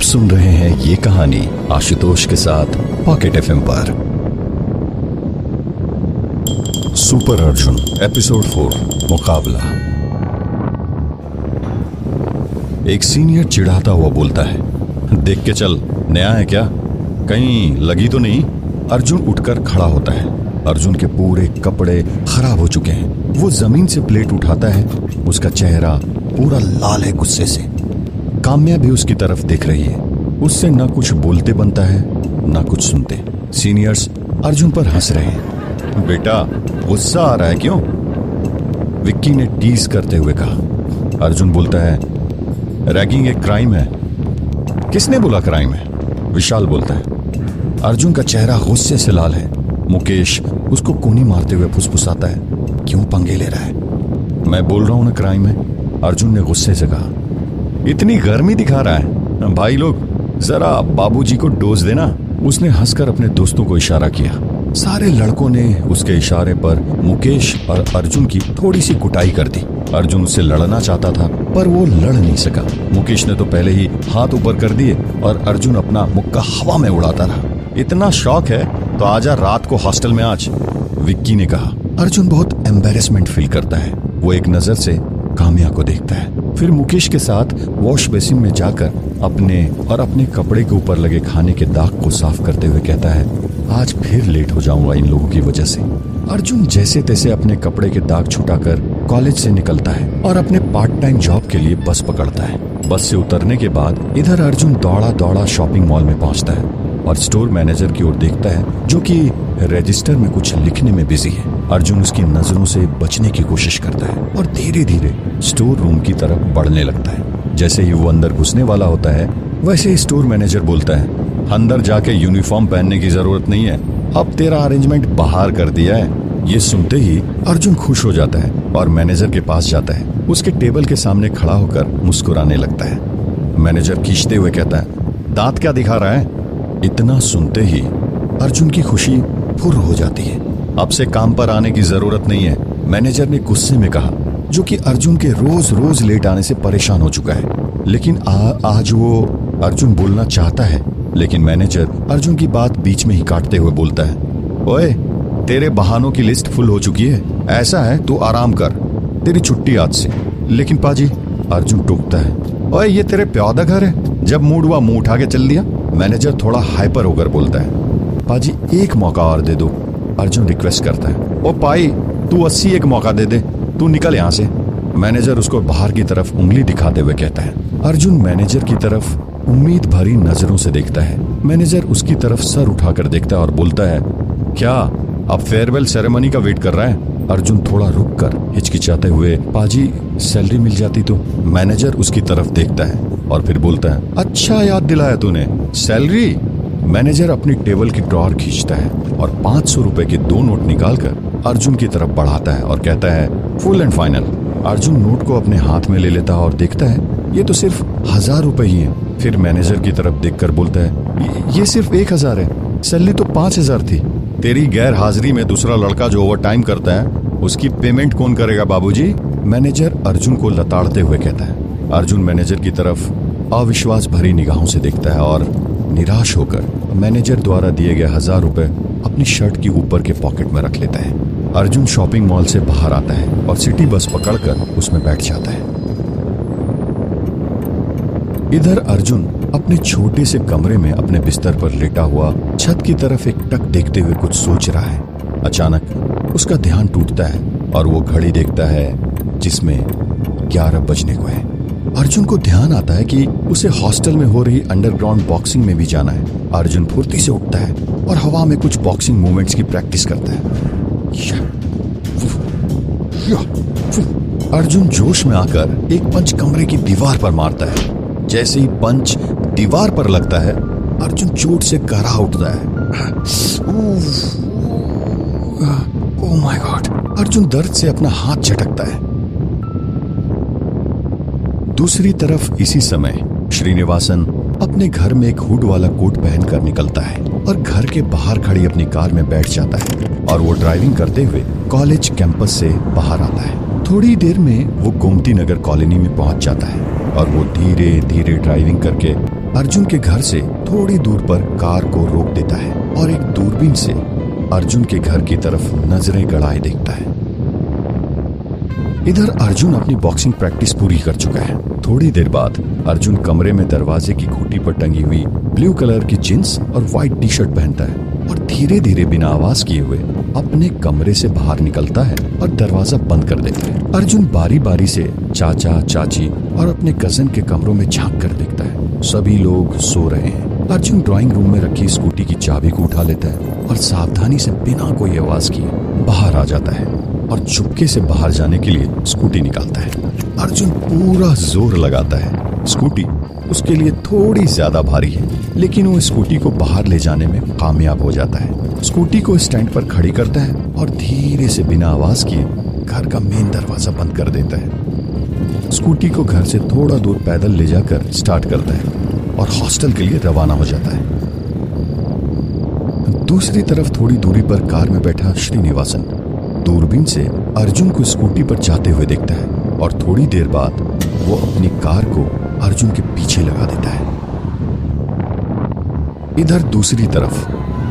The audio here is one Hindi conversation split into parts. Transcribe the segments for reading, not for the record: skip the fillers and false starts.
सुन रहे हैं ये कहानी आशुतोष के साथ पॉकेट एफएम पर। सुपर अर्जुन एपिसोड 4 मुकाबला। एक सीनियर चिढ़ाता हुआ बोलता है, देख के चल, नया है क्या, कहीं लगी तो नहीं। अर्जुन उठकर खड़ा होता है। अर्जुन के पूरे कपड़े खराब हो चुके हैं। वो जमीन से प्लेट उठाता है। उसका चेहरा पूरा लाल है गुस्से से। काम्या भी उसकी तरफ देख रही है। उससे ना कुछ बोलते बनता है ना कुछ सुनते। सीनियर्स अर्जुन पर हंस रहे हैं। बेटा गुस्सा आ रहा है क्यों? विक्की ने टीज करते हुए कहा। अर्जुन बोलता है, रैगिंग एक क्राइम है। किसने बोला क्राइम है? विशाल बोलता है। अर्जुन का चेहरा गुस्से से लाल है। मुकेश उसको कोनी मारते हुए फुसफुसाता है, क्यों पंगे ले रहा है? मैं बोल रहा हूं ना क्राइम है, अर्जुन ने गुस्से से कहा। इतनी गर्मी दिखा रहा है भाई लोग, जरा बाबूजी को डोज देना। उसने हंसकर अपने दोस्तों को इशारा किया। सारे लड़कों ने उसके इशारे पर मुकेश और अर्जुन की थोड़ी सी कुटाई कर दी। अर्जुन उससे लड़ना चाहता था पर वो लड़ नहीं सका। मुकेश ने तो पहले ही हाथ ऊपर कर दिए और अर्जुन अपना मुक्का हवा में उड़ाता रहा। इतना शौक है तो आजा रात को हॉस्टल में आज, विक्की ने कहा। अर्जुन बहुत एम्बेरसमेंट फील करता है। वो एक नजर से काम्या को देखता है, फिर मुकेश के साथ वॉश बेसिन में जाकर अपने कपड़े के ऊपर लगे खाने के दाग को साफ करते हुए कहता है, आज फिर लेट हो जाऊंगा इन लोगों की वजह से। अर्जुन जैसे तैसे अपने कपड़े के दाग छुटाकर कॉलेज से निकलता है और अपने पार्ट टाइम जॉब के लिए बस पकड़ता है। बस से उतरने के बाद इधर अर्जुन दौड़ा दौड़ा शॉपिंग मॉल में पहुंचता है और स्टोर मैनेजर की ओर देखता है, जो कि रजिस्टर में कुछ लिखने में बिजी है। अर्जुन उसकी नजरों से बचने की कोशिश करता है और धीरे धीरे स्टोर रूम की तरफ बढ़ने लगता है। जैसे ही वो अंदर घुसने वाला होता है, वैसे ही स्टोर मैनेजर बोलता है, अंदर जाके यूनिफॉर्म पहनने की जरूरत नहीं है, अब तेरा अरेंजमेंट बाहर कर दिया है। ये सुनते ही अर्जुन खुश हो जाता है और मैनेजर के पास जाता है। उसके टेबल के सामने खड़ा होकर मुस्कुराने लगता है। मैनेजर खींचते हुए कहता है, दांत क्या दिखा रहा है? इतना सुनते ही अर्जुन की खुशी फुर हो जाती है। अब से काम पर आने की जरूरत नहीं है, मैनेजर ने गुस्से में कहा, जो कि अर्जुन के रोज रोज लेट आने से परेशान हो चुका है। लेकिन आज वो अर्जुन बोलना चाहता है, लेकिन मैनेजर अर्जुन की बात बीच में ही काटते हुए बोलता है, ओए तेरे बहानों की लिस्ट फुल हो चुकी है, ऐसा है तू आराम कर, तेरी छुट्टी आज से। लेकिन पाजी, अर्जुन टोकता है, ओए ये तेरे प्यादा घर है, जब मूड हुआ मुंह उठा के चल दिया। मैनेजर थोड़ा हाइपर होकर बोलता है, पाजी एक मौका और दे दो, अर्जुन रिक्वेस्ट करता है। ओ पाई, तू 80 एक मौका दे दे, तू निकल यहाँ से। मैनेजर उसको बाहर की तरफ उंगली दिखाते हुए कहता है। अर्जुन मैनेजर की तरफ उम्मीद भरी नजरों से देखता है। मैनेजर उसकी तरफ सर उठाकर देखता है और बोलता है, क्या अब फेयरवेल सेरेमनी का वेट कर रहा है? अर्जुन थोड़ा रुक कर हिचकिचाते हुए, पाजी सैलरी मिल जाती तो। मैनेजर उसकी तरफ देखता है और फिर बोलता है, अच्छा याद दिलाया तूने, सैलरी। मैनेजर अपनी टेबल की ड्रॉअर खींचता है और 500 रुपए के 2 नोट निकालकर अर्जुन की तरफ बढ़ाता है और कहता है, full and final. Arjun note को अपने हाथ में ले लेता है और देखता है, ये तो सिर्फ 1000 रुपए ही है। फिर मैनेजर की तरफ देखकर बोलता है, ये सिर्फ 1000 है, सैलरी तो 5000 थी। तेरी गैर हाजिरी में दूसरा लड़का जो ओवर टाइम करता है, उसकी पेमेंट कौन करेगा बाबूजी? मैनेजर अर्जुन को लताड़ते हुए कहता है। अर्जुन मैनेजर की तरफ अविश्वास भरी निगाहों से देखता है और निराश होकर मैनेजर द्वारा दिए गए 1000 रुपए अपनी शर्ट की ऊपर के पॉकेट में रख लेता है। अर्जुन शॉपिंग मॉल से बाहर आता है और सिटी बस पकड़कर उसमें बैठ जाता है। इधर अर्जुन अपने छोटे से कमरे में अपने बिस्तर पर लेटा हुआ छत की तरफ एक टक देखते हुए कुछ सोच रहा है। अचानक उसका ध्यान टूटता है और वो घड़ी देखता है जिसमें 11 बजने को है। अर्जुन को ध्यान आता है कि उसे हॉस्टल में हो रही अंडरग्राउंड बॉक्सिंग में भी जाना है। अर्जुन फुर्ती से उठता है और हवा में कुछ बॉक्सिंग मूवमेंट्स की प्रैक्टिस करता है। अर्जुन जोश में आकर एक पंच कमरे की दीवार पर मारता है। जैसे ही पंच दीवार पर लगता है, अर्जुन चोट से कराह उठता है। Oh my God! अर्जुन दर्द से अपना हाथ झटकता है। दूसरी तरफ इसी समय श्रीनिवासन अपने घर में एक हुड वाला कोट पहनकर निकलता है और घर के बाहर खड़ी अपनी कार में बैठ जाता है और वो ड्राइविंग करते हुए कॉलेज कैंपस से बाहर आता है। थोड़ी देर में वो गोमती नगर कॉलोनी में पहुंच जाता है। और वो धीरे धीरे ड्राइविंग करके अर्जुन के घर से थोड़ी दूर पर कार को रोक देता है और एक दूरबीन से अर्जुन के घर की तरफ नजरें गड़ाए देखता है। इधर अर्जुन अपनी बॉक्सिंग प्रैक्टिस पूरी कर चुका है। थोड़ी देर बाद अर्जुन कमरे में दरवाजे की खूंटी पर टंगी हुई ब्लू कलर की जींस और व्हाइट टी शर्ट पहनता है और धीरे धीरे बिना आवाज किए हुए अपने कमरे से बाहर निकलता है और दरवाजा बंद कर देता है। अर्जुन बारी बारी से चाचा, चाची और अपने कजन के कमरों में झांक कर देखता है। सभी लोग सो रहे हैं। अर्जुन ड्राइंग रूम में रखी स्कूटी की चाबी को उठा लेता है और सावधानी से बिना कोई आवाज किए बाहर आ जाता है और चुपके से बाहर जाने के लिए स्कूटी निकालता है। अर्जुन पूरा जोर लगाता है। स्कूटी उसके लिए थोड़ी ज्यादा भारी है, लेकिन वो स्कूटी को बाहर ले जाने में कामयाब हो जाता है। स्कूटी को स्टैंड पर खड़ी करता है और धीरे से बिना आवाज किए घर का मेन दरवाजा बंद कर देता है। स्कूटी को घर से थोड़ा दूर पैदल ले जाकर स्टार्ट करता है और हॉस्टल के लिए रवाना हो जाता है। दूसरी तरफ थोड़ी दूरी पर कार में बैठा श्रीनिवासन दूरबीन से अर्जुन को स्कूटी पर जाते हुए देखता है और थोड़ी देर बाद वो अपनी कार को अर्जुन के पीछे लगा देता है। इधर दूसरी तरफ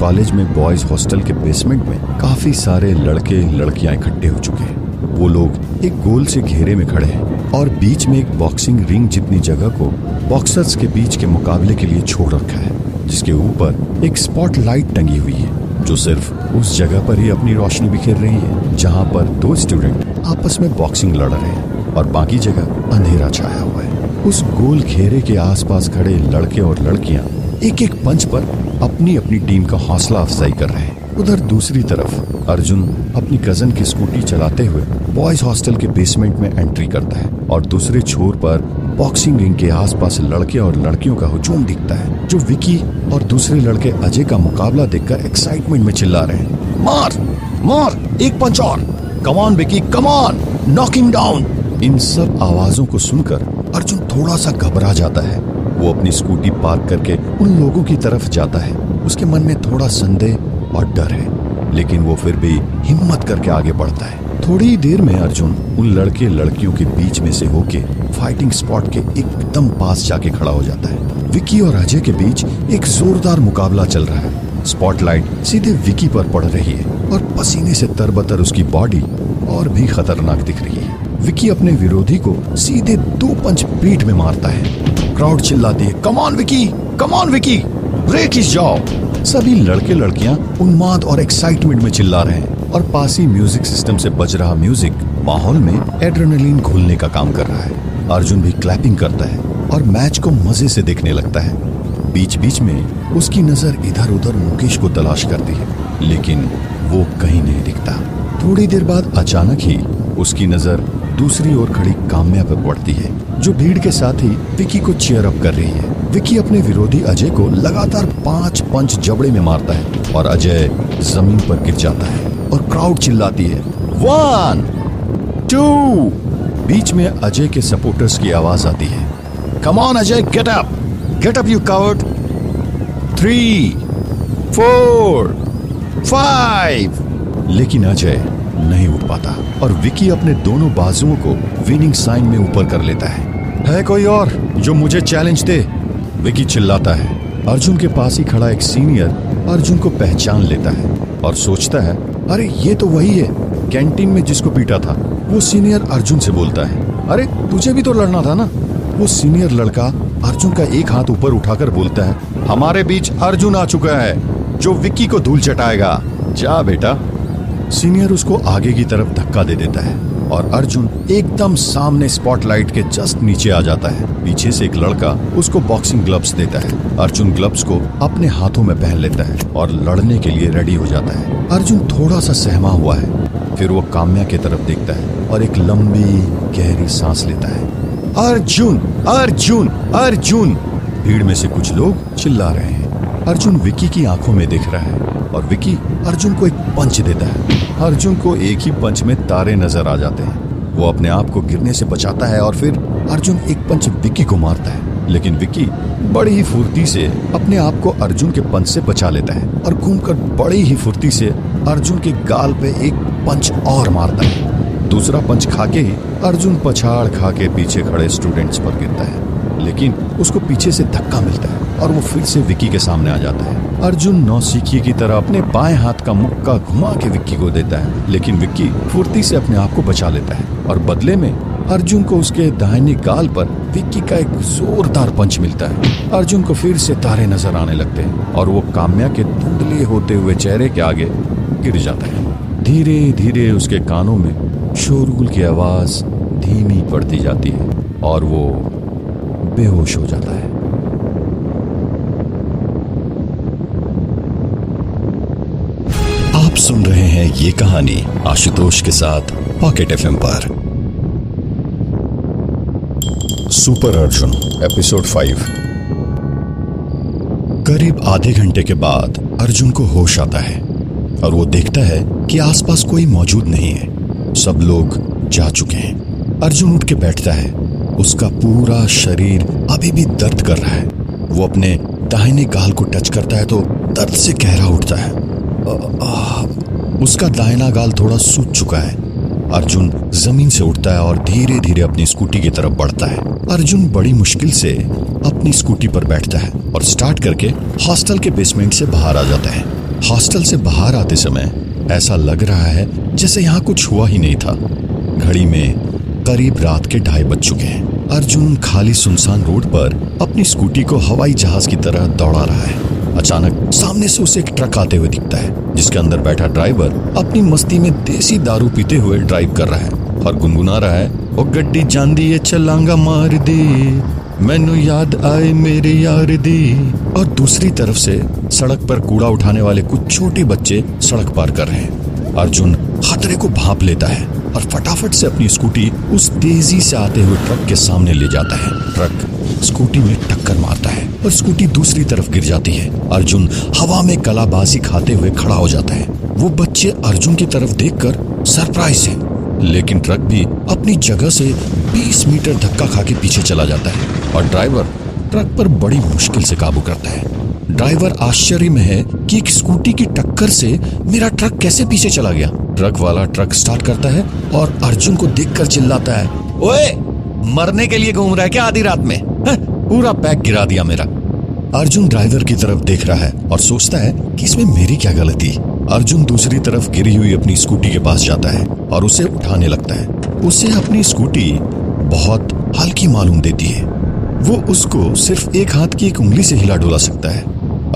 कॉलेज में बॉयज हॉस्टल के बेसमेंट में काफी सारे लड़के लड़कियां इकट्ठे हो चुके हैं। वो लोग एक गोल से घेरे में खड़े हैं और बीच में एक बॉक्सिंग रिंग जितनी जगह को बॉक्सर्स के बीच के मुकाबले के लिए छोड़ रखा है, जिसके ऊपर एक स्पॉटलाइट टंगी हुई है जो सिर्फ उस जगह पर ही अपनी रोशनी बिखेर रही है जहां पर दो स्टूडेंट आपस में बॉक्सिंग लड़ रहे हैं और बाकी जगह अंधेरा छाया हुआ है। उस गोल घेरे के आसपास खड़े लड़के और लड़कियां एक एक पंच पर अपनी अपनी टीम का हौसला अफजाई कर रहे हैं। उधर दूसरी तरफ अर्जुन अपनी कजन की स्कूटी चलाते हुए बॉयज हॉस्टल के बेसमेंट में एंट्री करता है और दूसरे छोर पर बॉक्सिंग रिंग के आसपास लड़के और लड़कियों का हुजूम दिखता है जो विकी और दूसरे लड़के अजय का मुकाबला देखकर एक्साइटमेंट में चिल्ला रहे हैं। मार मार, एक पंच और, come on Vicky, come on, knock him down. इन सब आवाजों को सुनकर अर्जुन थोड़ा सा घबरा जाता है। वो अपनी स्कूटी पार्क करके उन लोगों की तरफ जाता है। उसके मन में थोड़ा संदेह और डर है, लेकिन वो फिर भी हिम्मत करके आगे बढ़ता है। थोड़ी देर में अर्जुन उन लड़के लड़कियों के बीच में से होके फाइटिंग स्पॉट के एकदम पास जाके खड़ा हो जाता है। विकी और अजय के बीच एक जोरदार मुकाबला चल रहा है। स्पॉटलाइट सीधे विकी पर पड़ रही है और पसीने से तरबतर उसकी बॉडी और भी खतरनाक दिख रही है। विकी अपने विरोधी को सीधे 2 पंच पीठ में मारता है। क्राउड चिल्लाती है, come on Vicky, come on Vicky, break इस जाओ। सभी लड़के लड़कियां उन्माद और एक्साइटमेंट में चिल्ला रहे हैं और पास ही म्यूजिक सिस्टम से बज रहा म्यूजिक माहौल में एड्रेनलिन घुलने का काम कर रहा है। अर्जुन भी क्लैपिंग करता है और मैच को मजे से देखने लगता है। बीच बीच में उसकी नजर इधर उधर मुकेश को तलाश करती है, लेकिन वो कहीं नहीं दिखता। थोड़ी देर बाद अचानक ही उसकी नजर दूसरी ओर खड़ी काम्या पर पड़ती है, जो भीड़ के साथ ही विकी को चीयर अप कर रही है। विकी अपने विरोधी अजय को लगातार 5 पंच जबड़े में मारता है और अजय जमीन पर गिर जाता है और क्राउड चिल्लाती है, 1 2। बीच में अजय के सपोर्टर्स की आवाज आती है, come on Ajay, get up you coward. 3 4 5। लेकिन अजय नहीं उठ पाता और विकी अपने दोनों बाजुओं को विनिंग साइन में ऊपर कर लेता है कोई और जो मुझे चैलेंज दे, विकी चिल्लाता है। अर्जुन के पास ही खड़ा एक सीनियर अर्जुन को पहचान लेता है और सोचता है, अरे ये तो वही है कैंटीन में जिसको पीटा था। वो सीनियर अर्जुन से बोलता है, अरे तुझे भी तो लड़ना था ना। वो सीनियर लड़का अर्जुन का एक हाथ ऊपर उठाकर बोलता है, हमारे बीच अर्जुन आ चुका है जो विक्की को धूल चटाएगा, जा बेटा। सीनियर उसको आगे की तरफ धक्का दे देता है और अर्जुन एकदम सामने स्पॉटलाइट के जस्ट नीचे आ जाता है। पीछे से एक लड़का उसको बॉक्सिंग ग्लव्स देता है। अर्जुन ग्लव्स को अपने हाथों में पहन लेता है और लड़ने के लिए रेडी हो जाता है। अर्जुन थोड़ा सा सहमा हुआ है, फिर वो काम्या की तरफ देखता है और एक लंबी गहरी सांस लेता है। अर्जुन अर्जुन अर्जुन। भीड़ में से कुछ लोग चिल्ला रहे हैं। अर्जुन विकी की आंखों में देख रहा है और विकी अर्जुन को एक पंच देता है। अर्जुन को एक ही पंच में तारे नजर आ जाते हैं। वो अपने आप को गिरने से बचाता है और फिर अर्जुन एक पंच विकी को मारता है, लेकिन विकी बड़ी ही फुर्ती से अपने आप को अर्जुन के पंच से बचा लेता है और घूमकर बड़ी ही फुर्ती से अर्जुन के गाल पे एक पंच और मारता है। दूसरा पंच खाके ही अर्जुन पछाड़ खा के पीछे खड़े स्टूडेंट्स पर गिरता है, लेकिन उसको पीछे से धक्का मिलता है और वो फिर से विक्की के सामने आ जाता है। अर्जुन नौसिखिए की तरह अपने बाएं हाथ का मुक्का घुमा के विक्की को देता है, लेकिन विक्की फुर्ती से अपने आप को बचा लेता है और बदले में अर्जुन को उसके दाहिने गाल पर विक्की का एक जोरदार पंच मिलता है। अर्जुन को फिर से तारे नजर आने लगते हैं और वो काम्या के धुंधले होते हुए चेहरे के आगे गिर जाता है। धीरे धीरे उसके कानों में शोरगुल की आवाज धीमी पड़ती जाती है और वो बेहोश हो जाता है। आप सुन रहे हैं ये कहानी आशुतोष के साथ पॉकेट एफएम पर। Super Arjun episode 5। करीब आधे घंटे के बाद अर्जुन को होश आता है और वो देखता है कि आसपास कोई मौजूद नहीं है, सब लोग जा चुके हैं। अर्जुन उठ के बैठता है, उसका पूरा शरीर अभी भी दर्द कर रहा है। वो अपने दाहिने गाल को टच करता है तो दर्द से कहरा उठता है। उसका दाहिना गाल थोड़ा सूज चुका है। अर्जुन जमीन से उठता है और धीरे धीरे अपनी स्कूटी की तरफ बढ़ता है। अर्जुन बड़ी मुश्किल से अपनी स्कूटी पर बैठता है और स्टार्ट करके हॉस्टल के बेसमेंट से बाहर आ जाता है। हॉस्टल से बाहर आते समय ऐसा लग रहा है जैसे यहाँ कुछ हुआ ही नहीं था। घड़ी में करीब रात के 2:30 बज चुके हैं। अर्जुन खाली सुनसान रोड पर अपनी स्कूटी को हवाई जहाज की तरह दौड़ा रहा है। अचानक सामने से उसे एक ट्रक आते हुए दिखता है, जिसके अंदर बैठा ड्राइवर अपनी मस्ती में देसी दारू पीते हुए ड्राइव कर रहा है और गुनगुना रहा है, ओ गड्डी जांदी है छलांगा मार दे, मैनू याद आए मेरे यार दी। और दूसरी तरफ से सड़क पर कूड़ा उठाने वाले कुछ छोटे बच्चे सड़क पार कर रहे हैं। अर्जुन खतरे को भांप लेता है और फटाफट से अपनी स्कूटी उस तेजी से आते हुए ट्रक के सामने ले जाता है। ट्रक स्कूटी में टक्कर मारता है और स्कूटी दूसरी तरफ गिर जाती है। अर्जुन हवा में कलाबाजी खाते हुए खड़ा हो जाता है। वो बच्चे अर्जुन की तरफ देखकर सरप्राइज है, लेकिन ट्रक भी अपनी जगह से 20 मीटर धक्का खा के पीछे चला जाता है और ड्राइवर ट्रक पर बड़ी मुश्किल से काबू करता है। ड्राइवर आश्चर्य में है कि एक स्कूटी की टक्कर से मेरा ट्रक कैसे पीछे चला गया। ट्रक वाला ट्रक स्टार्ट करता है और अर्जुन को देखकर चिल्लाता है, ओए मरने के लिए घूम रहा है क्या आधी रात में? पूरा पैक गिरा दिया मेरा। अर्जुन ड्राइवर की तरफ देख रहा है और सोचता है कि इसमें मेरी क्या गलती। अर्जुन दूसरी तरफ गिरी हुई अपनी स्कूटी के पास जाता है और उसे उठाने लगता है। उसे अपनी स्कूटी बहुत हल्की मालूम देती है। वो उसको सिर्फ एक हाथ की एक उंगली से हिला डुला सकता है।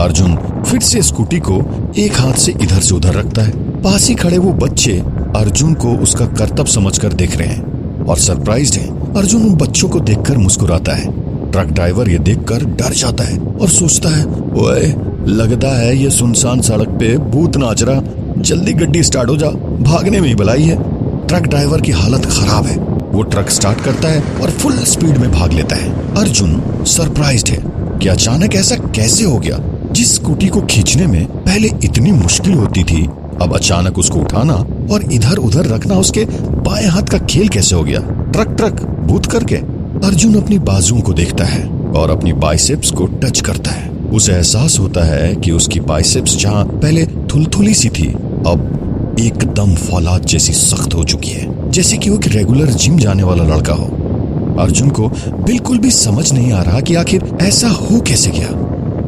अर्जुन फिर से स्कूटी को एक हाथ से इधर से उधर रखता है। पास ही खड़े वो बच्चे अर्जुन को उसका करतब समझकर देख रहे हैं और सरप्राइज्ड हैं। अर्जुन उन बच्चों को देखकर मुस्कुराता है। ट्रक ड्राइवर ये देखकर डर जाता है और सोचता है, ओए लगता है ये सुनसान सड़क पे भूत नाच रहा, जल्दी गड्डी स्टार्ट हो जा, भागने में ही भलाई है। ट्रक ड्राइवर की हालत खराब है। वो ट्रक स्टार्ट करता है और फुल स्पीड में भाग लेता है। अर्जुन सरप्राइज्ड है कि अचानक ऐसा कैसे हो गया। जिस स्कूटी को खींचने में पहले इतनी मुश्किल होती थी, अब अचानक उसको उठाना और इधर उधर रखना उसके बाएं हाथ का खेल कैसे हो गया। ट्रक ट्रक भूत करके अर्जुन अपनी बाजुओं को देखता है और अपनी बाइसेप्स को टच करता है। उसे एहसास होता है कि उसकी बाइसेप्स जहां पहले थुलथुली सी थी, अब एकदम फौलाद जैसी सख्त हो चुकी है, जैसे कि वो एक रेगुलर जिम जाने वाला लड़का हो। अर्जुन को बिल्कुल भी समझ नहीं आ रहा कि आखिर ऐसा हो कैसे गया।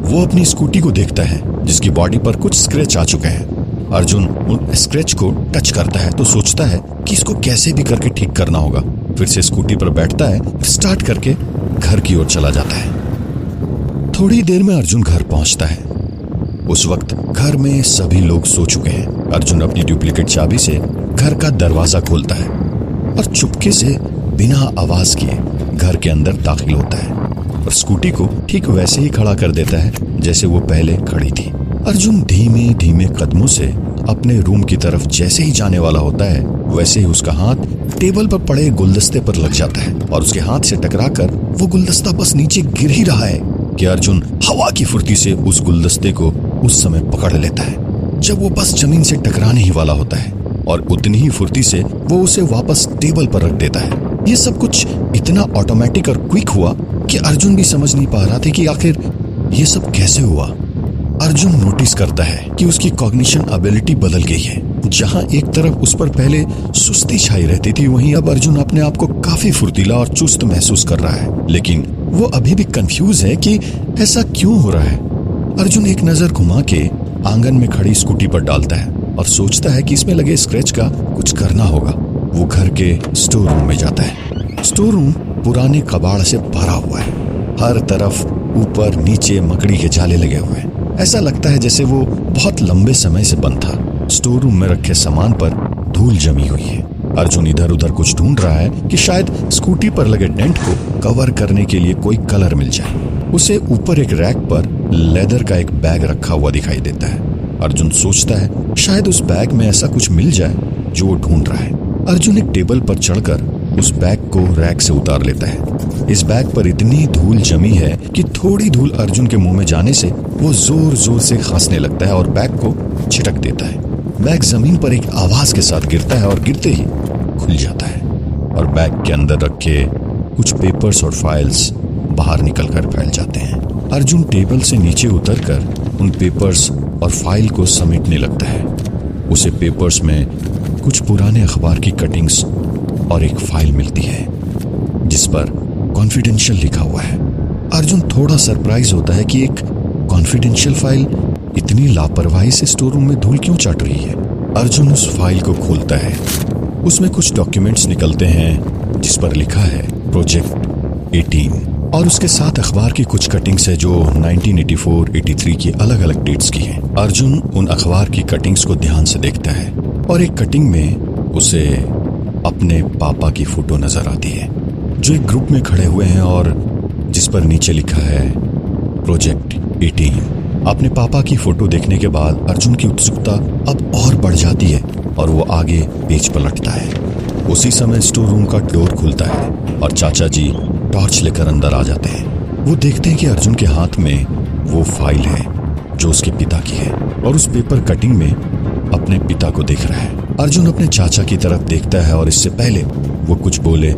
वो अपनी स्कूटी को देखता है जिसकी बॉडी पर कुछ स्क्रैच आ चुके हैं। अर्जुन उन स्क्रैच को टच करता है तो सोचता है कि इसको कैसे भी करके ठीक करना होगा। फिर से स्कूटी पर बैठता है, स्टार्ट करके घर की ओर चला जाता है। थोड़ी देर में अर्जुन घर पहुंचता है। उस वक्त घर में सभी लोग सो चुके हैं। अर्जुन अपनी डुप्लीकेट चाबी से घर का दरवाजा खोलता है और चुपके से बिना आवाज किए घर के अंदर दाखिल होता है और स्कूटी को ठीक वैसे ही खड़ा कर देता है जैसे वो पहले खड़ी थी। अर्जुन धीमे धीमे कदमों से अपने रूम की तरफ जैसे ही जाने वाला होता है, वैसे ही उसका हाथ टेबल पर पड़े गुलदस्ते पर लग जाता है और उसके हाथ से टकराकर वो गुलदस्ता बस नीचे गिर ही रहा है कि अर्जुन हवा की फुर्ती से उस गुलदस्ते को उस समय पकड़ लेता है जब वो बस जमीन से टकराने ही वाला होता है और उतनी ही फुर्ती से वो उसे वापस टेबल पर रख देता है। ये सब कुछ इतना ऑटोमेटिक और क्विक हुआ कि अर्जुन भी समझ नहीं पा रहा था कि आखिर ये सब कैसे हुआ। अर्जुन नोटिस करता है कि उसकी कॉग्निशन एबिलिटी बदल गई है। जहां एक तरफ उस पर पहले सुस्ती छाई रहती थी, वहीं अब अर्जुन अपने आप को काफी फुर्तीला और चुस्त महसूस कर रहा है। लेकिन वो अभी भी कंफ्यूज है कि ऐसा क्यों हो रहा है। अर्जुन एक नजर घुमा के आंगन में खड़ी स्कूटी पर डालता है और सोचता है कि इसमें लगे स्क्रैच का कुछ करना होगा। वो घर के स्टोर रूम में जाता है। स्टोर रूम पुराने कबाड़ से भरा हुआ है। हर तरफ ऊपर नीचे मकड़ी के जाले लगे हुए हैं। ऐसा लगता है जैसे वो बहुत लंबे समय से बंद था। स्टोर रूम में रखे सामान पर धूल जमी हुई है। अर्जुन इधर उधर कुछ ढूंढ रहा है कि शायद स्कूटी पर लगे डेंट को कवर करने के लिए कोई कलर मिल जाए। उसे ऊपर एक रैक पर लेदर का एक बैग रखा हुआ दिखाई देता है। अर्जुन सोचता है शायद उस बैग में ऐसा कुछ मिल जाए जो वो ढूंढ रहा है। अर्जुन एक टेबल पर चढ़कर उस बैग को रैक से उतार लेता है। इस बैग पर इतनी धूल जमी है कि थोड़ी धूल अर्जुन के मुंह में जाने से वो जोर जोर से खांसने लगता है और बैग को छिटक देता है। बैग जमीन पर एक आवाज के साथ गिरता है और गिरते ही खुल जाता है और बैग के अंदर रखे कुछ पेपर्स और फाइल्स बाहर निकलकर फैल जाते हैं। अर्जुन टेबल से नीचे उतरकर उन पेपर्स और फाइल को समेटने लगता है। उसे पेपर्स में कुछ पुराने अखबार की कटिंग्स और एक फाइल मिलती है जिस पर कॉन्फिडेंशियल लिखा हुआ है। अर्जुन थोड़ा सरप्राइज होता है कि एक कॉन्फिडेंशियल फाइल इतनी लापरवाही से स्टोर रूम में धूल क्यों चाट रही है। अर्जुन उस फाइल को खोलता है। उसमें कुछ डॉक्यूमेंट्स निकलते हैं जिस पर लिखा है प्रोजेक्ट 18 और उसके साथ अखबार की कुछ कटिंग्स है जो 1984, 83 की अलग अलग डेट्स की हैं। अर्जुन उन अखबार की कटिंग्स को ध्यान से देखता है और एक कटिंग में उसे अपने पापा की फोटो नजर आती है जो एक ग्रुप में खड़े हुए हैं और जिस पर नीचे लिखा है प्रोजेक्ट 18। अपने पापा की फोटो देखने के बाद अर्जुन की उत्सुकता अब और बढ़ जाती है और वो आगे पेज पलटता है। उसी समय स्टोर रूम का डोर खुलता है और चाचा जी टॉर्च लेकर अंदर आ जाते हैं। वो देखते हैं कि अर्जुन के हाथ में वो फाइल है जो उसके पिता की है और उस पेपर कटिंग में अपने पिता को देख रहा है। अर्जुन अपने चाचा की तरफ देखता है और इससे पहले वो कुछ बोले,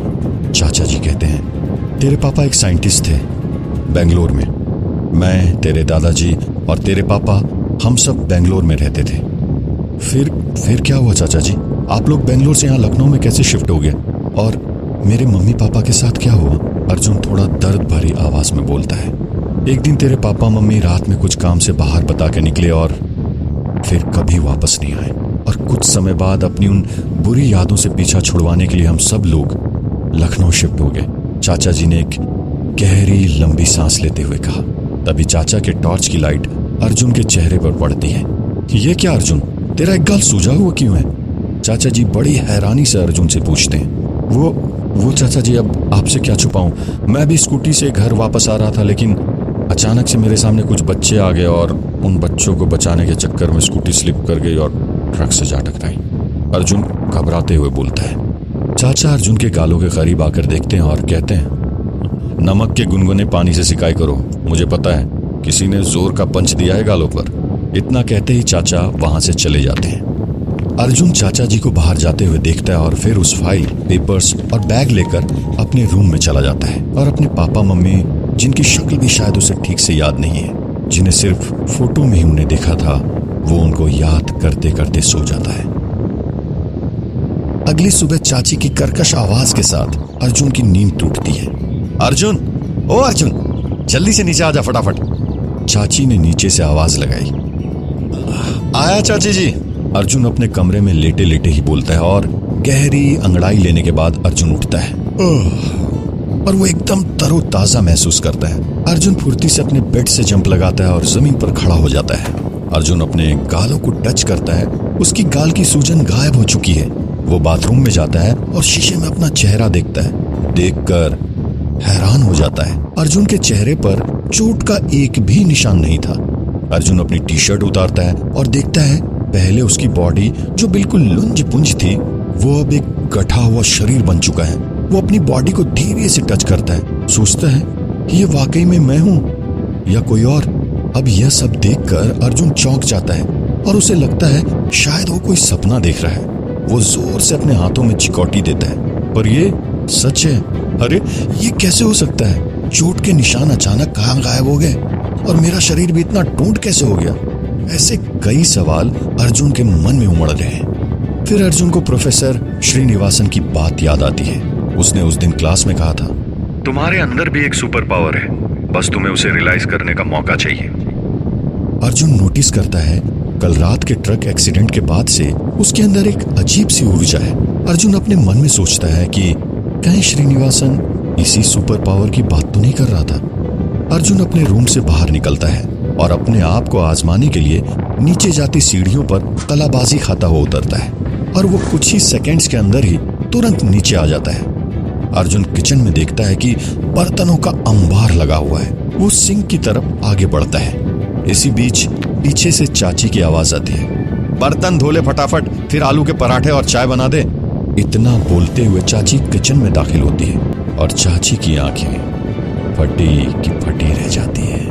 चाचा जी कहते हैं, तेरे पापा एक साइंटिस्ट थे बेंगलोर में। मैं, तेरे दादाजी और तेरे पापा हम सब बेंगलोर में रहते थे। फिर क्या हुआ चाचा जी? आप लोग बेंगलोर से यहाँ लखनऊ में कैसे शिफ्ट हो गए? और मेरे मम्मी पापा के साथ क्या हुआ? अर्जुन थोड़ा दर्द भरी आवाज में बोलता है। एक दिन तेरे पापा मम्मी रात में कुछ काम से बाहर बता के निकले और फिर कभी वापस नहीं आए। और कुछ समय बाद अपनी उन बुरी यादों से पीछा छुड़वाने के लिए हम सब लोग लखनऊ शिफ्ट हो गए। चाचा जी ने एक गहरी लंबी सांस लेते हुए कहा। तभी चाचा के टॉर्च की लाइट अर्जुन के चेहरे पर पड़ती है। ये क्या अर्जुन, तेरा एक गाल सूजा हुआ क्यों है? चाचा जी बड़ी हैरानी से अर्जुन से पूछते हैं। वो चाचा जी, अब आपसे क्या छुपाऊं, मैं भी स्कूटी से घर वापस आ रहा था, लेकिन अचानक से मेरे सामने कुछ बच्चे आ गए और उन बच्चों को बचाने के चक्कर में स्कूटी स्लिप कर गई और ट्रक से जा टकराई। अर्जुन घबराते हुए बोलता है। चाचा अर्जुन के गालों के करीब आकर देखते हैं और कहते हैं, नमक के गुनगुने पानी से सिकाई करो, मुझे पता है किसी ने जोर का पंच दिया है गालों पर। इतना कहते ही चाचा वहां से चले जाते हैं। अर्जुन चाचा जी को बाहर जाते हुए देखता है और फिर उस फाइल, पेपर्स और बैग लेकर अपने रूम में चला जाता है और अपने पापा मम्मी, जिनकी शक्ल भी शायद उसे ठीक से याद नहीं है, जिन्हें सिर्फ फोटो में ही उन्हें देखा था, वो उनको याद करते करते सो जाता है। अगली सुबह चाची की कर्कश आवाज के साथ अर्जुन की नींद टूटती है। अर्जुन, ओ अर्जुन, जल्दी से नीचे आजा फटाफट। चाची ने नीचे से आवाज लगाई। आया चाची जी। अर्जुन अपने कमरे में लेटे लेटे ही बोलता है और गहरी अंगड़ाई लेने के बाद अर्जुन उठता है और वो एकदम तरोताजा महसूस करता है। अर्जुन फुर्ती से अपने बेड से जंप लगाता है और जमीन पर खड़ा हो जाता है। अर्जुन अपने गालों को टच करता है। उसकी गाल की सूजन गायब हो चुकी है। वो बाथरूम में जाता है और शीशे में अपना चेहरा देखता है। देखकर हैरान हो जाता है। अर्जुन के चेहरे पर चोट का एक भी निशान नहीं था। अर्जुन अपनी टी शर्ट उतारता है और देखता है पहले उसकी बॉडी जो बिल्कुल लुंज पुंज थी, वो अब एक गठा हुआ शरीर बन चुका है। वो अपनी बॉडी को धीरे से टच करता है। सोचता है, ये वाकई में मैं हूँ या कोई और? अब यह सब देखकर अर्जुन चौंक जाता है और उसे लगता है शायद वो कोई सपना देख रहा है। वो जोर से अपने हाथों में चिकौटी देता है, पर ये सच है। अरे ये कैसे हो सकता है? चोट के निशान अचानक कहाँ गायब हो गए और मेरा शरीर भी इतना टूट कैसे हो गया? ऐसे कई सवाल अर्जुन के मन में उमड़ रहे हैं। फिर अर्जुन को प्रोफेसर श्रीनिवासन की बात याद आती है। उसने उस दिन क्लास में कहा था, तुम्हारे अंदर भी एक सुपर पावर है, बस तुम्हें उसे रियलाइज करने का मौका चाहिए। अर्जुन नोटिस करता है कल रात के ट्रक एक्सीडेंट के बाद से उसके अंदर एक अजीब सी ऊर्जा है। अर्जुन अपने मन में सोचता है कि कहीं श्रीनिवासन इसी सुपर पावर की बात तो नहीं कर रहा था। अर्जुन अपने रूम से बाहर निकलता है और अपने आप को आजमाने के लिए नीचे जाती सीढ़ियों पर कलाबाजी खाता हुआ उतरता है और वो कुछ ही सेकंड्स के अंदर ही तुरंत नीचे आ जाता है। अर्जुन किचन में देखता है कि बर्तनों का अंबार लगा हुआ है। वो सिंक की तरफ आगे बढ़ता है। इसी बीच पीछे से चाची की आवाज आती है, बर्तन धो ले फटाफट, फिर आलू के पराठे और चाय बना दे। इतना बोलते हुए चाची किचन में दाखिल होती है और चाची की आंखें फटी की फटी रह जाती है।